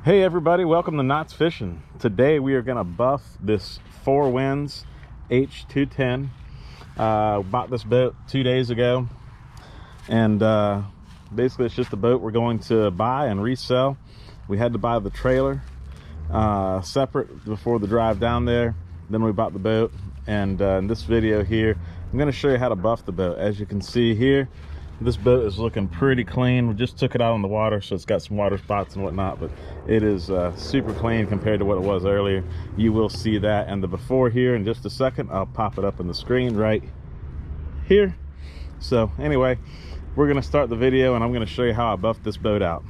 Hey everybody, welcome to Knots Fishing. Today we are going to buff this Four Winds H210. Bought this boat 2 days ago, and basically it's just a boat we're going to buy and resell. We had to buy the trailer separate before the drive down there. Then we bought the boat, and in this video here I'm going to show you how to buff the boat. As you can see here, this boat is looking pretty clean. We just took it out on the water, so it's got some water spots and whatnot, but it is super clean compared to what it was earlier. You will see that and the before here in just a second. I'll pop it up on the screen right here. So anyway, we're going to start the video and I'm going to show you how I buffed this boat out.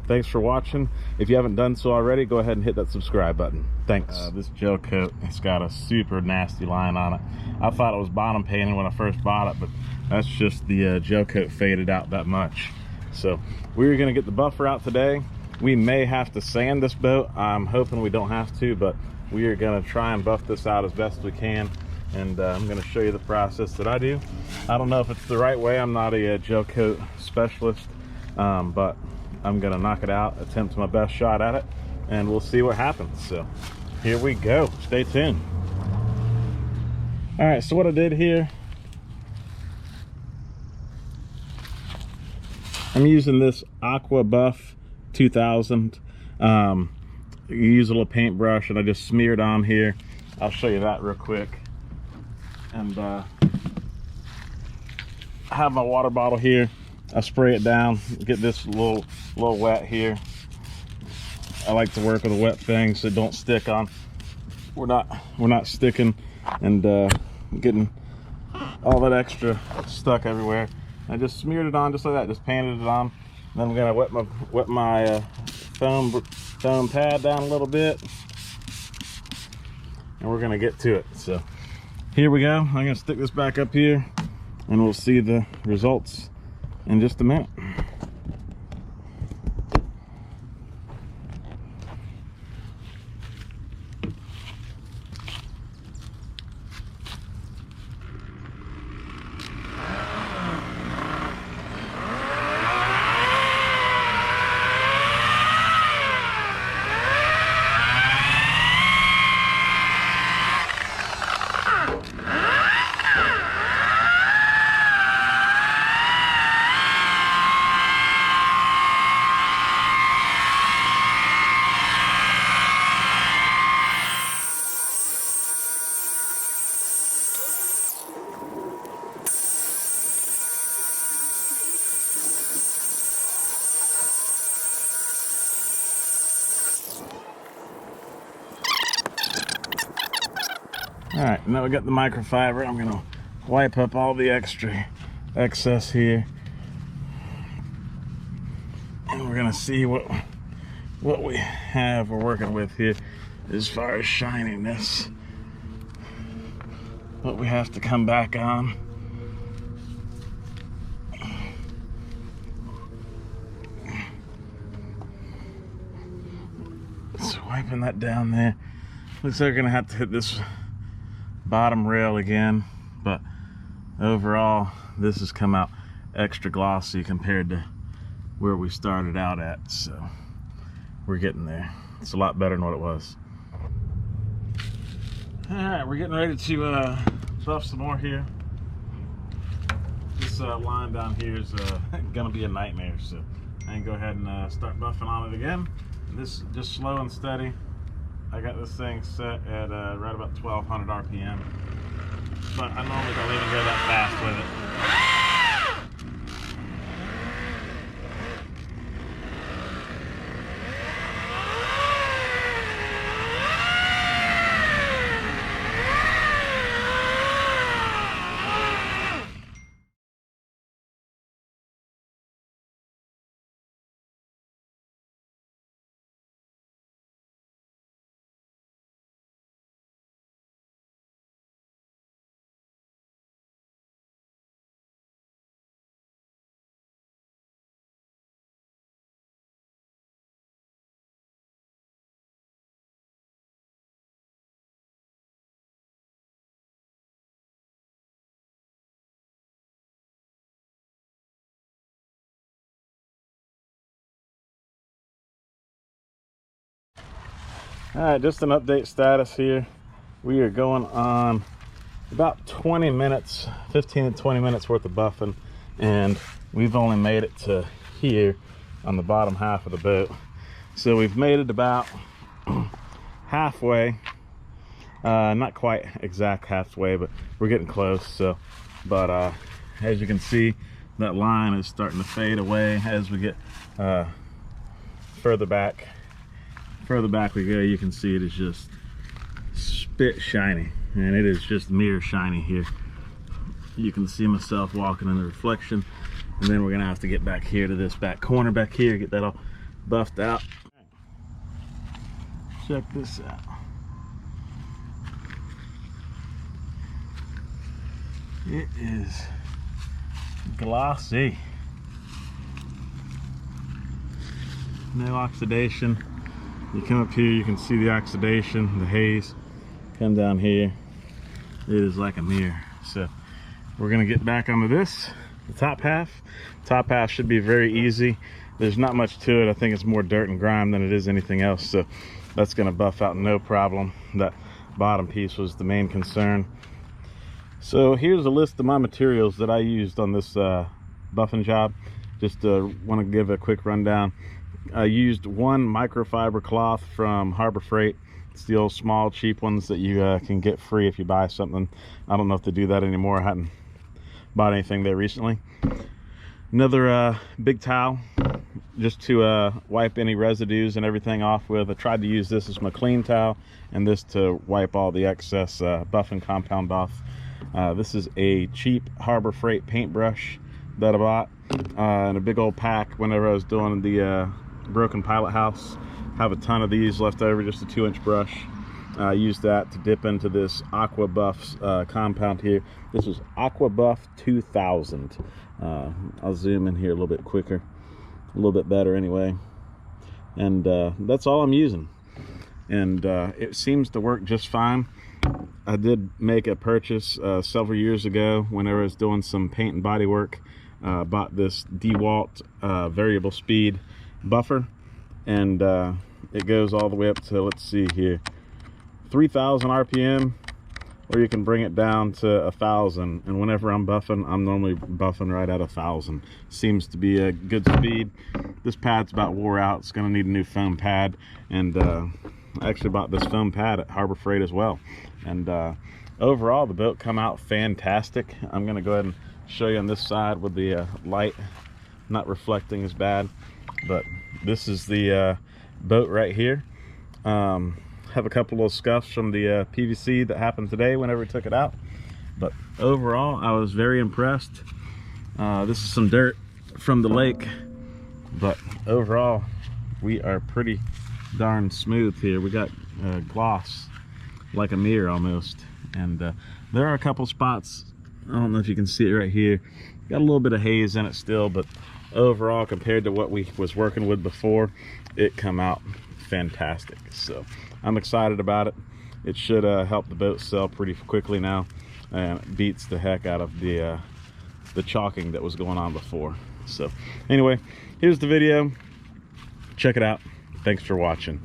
Thanks for watching. If you haven't done so already, go ahead and hit that subscribe button. Thanks. This gel coat, it's got a super nasty line on it. I thought it was bottom painted when I first bought it, but that's just the gel coat faded out that much. So we're gonna get the buffer out today. We may have to sand this boat. I'm hoping we don't have to, but we are gonna try and buff this out as best we can. And I'm gonna show you the process that I do. I don't know if it's the right way. I'm not a gel coat specialist, but I'm gonna knock it out, attempt my best shot at it, and we'll see what happens. So here we go, stay tuned. All right, so what I did here, I'm using this Aquabuff 2000. You use a little paintbrush, and I just smeared on here. I'll show you that real quick. And I have my water bottle here. I spray it down, get this little wet here. I like to work with a wet thing so it don't stick on. We're not sticking and getting all that extra stuck everywhere. I just smeared it on just like that, just painted it on. Then I'm gonna wet my foam pad down a little bit, and we're gonna get to it. So here we go. I'm gonna stick this back up here, and we'll see the results in just a minute. All right, now we got the microfiber. I'm gonna wipe up all the excess here, and we're gonna see what we have we're working with here as far as shininess. What we have to come back on. So wiping that down there. Looks like we're gonna have to hit this bottom rail again, but overall this has come out extra glossy compared to where we started out at, so we're getting there. It's a lot better than what it was. All right, we're getting ready to buff some more here. This line down here is gonna be a nightmare, so I can go ahead and start buffing on it again. This just slow and steady. I got this thing set at right about 1200 RPM, but I normally don't even go that fast with it. All right, just an update status here. We are going on about 20 minutes, 15 to 20 minutes worth of buffing, and we've only made it to here on the bottom half of the boat. So we've made it about halfway, not quite exact halfway, but we're getting close. So, but as you can see, that line is starting to fade away as we get further back we go. You can see it is just spit shiny, and it is just mirror shiny here. You can see myself walking in the reflection, and then we're gonna have to get back here to this back corner back here, get that all buffed out. Check this out. It is glossy, no oxidation. You come up here, you can see the oxidation, the haze. Come down here, it is like a mirror. So we're gonna get back onto this, the top half. Top half should be very easy. There's not much to it. I think it's more dirt and grime than it is anything else, so that's gonna buff out no problem. That bottom piece was the main concern. So here's a list of my materials that I used on this buffing job. Just want to give a quick rundown. I used one microfiber cloth from Harbor Freight. It's the old small cheap ones that you can get free if you buy something. I don't know if they do that anymore. I hadn't bought anything there recently. Another big towel just to wipe any residues and everything off with. I tried to use this as my clean towel and this to wipe all the excess buffing compound off. This is a cheap Harbor Freight paintbrush that I bought in a big old pack whenever I was doing the broken pilot house. Have a ton of these left over, just a 2-inch brush. I used that to dip into this Aquabuff compound here. This is Aquabuff 2000. I'll zoom in here a little bit quicker, a little bit better anyway. And that's all I'm using, and it seems to work just fine. I did make a purchase several years ago whenever I was doing some paint and body work. Bought this DeWalt variable speed buffer, and it goes all the way up to, let's see here, 3,000 RPM, or you can bring it down to 1,000. And whenever I'm buffing, I'm normally buffing right at 1,000. Seems to be a good speed. This pad's about wore out. It's going to need a new foam pad, and I actually bought this foam pad at Harbor Freight as well. And overall, the boat come out fantastic. I'm going to go ahead and show you on this side with the light not reflecting as bad, but this is the boat right here. Have a couple little scuffs from the PVC that happened today whenever we took it out, but overall I was very impressed. This is some dirt from the lake, but overall we are pretty darn smooth here. We got gloss like a mirror almost, and there are a couple spots, I don't know if you can see it right here, got a little bit of haze in it still, but overall compared to what we was working with before, it come out fantastic. So I'm excited about it. It should help the boat sell pretty quickly now, and it beats the heck out of the chalking that was going on before. So anyway, here's the video. Check it out. Thanks for watching.